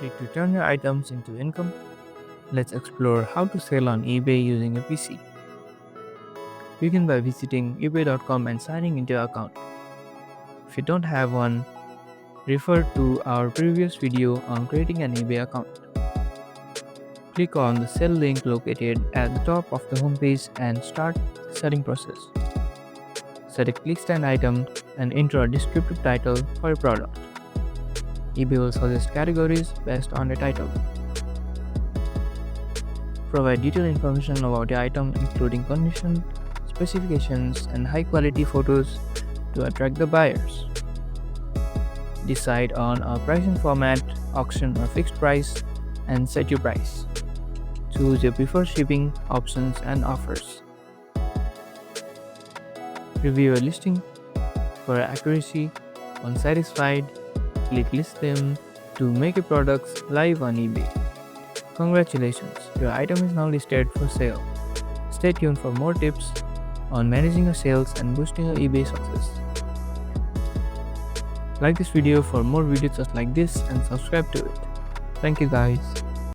Ready to turn your items into income? Let's explore how to sell on eBay using a PC. Begin by visiting ebay.com and signing into your account. If you don't have one, refer to our previous video on creating an eBay account. Click on the sell link located at the top of the homepage and start the selling process. Select list an item and enter a descriptive title for your product. eBay will suggest categories based on the title. Provide detailed information about the item including condition, specifications, and high quality photos to attract the buyers. Decide on a pricing format, auction or fixed price, and set your price. Choose your preferred shipping options and offers. Review your listing for accuracy. Once satisfied, click list them to make your products live on eBay. Congratulations, your item is now listed for sale. Stay tuned for more tips on managing your sales and boosting your eBay success. Like this video for more videos just like this and subscribe to it. Thank you guys.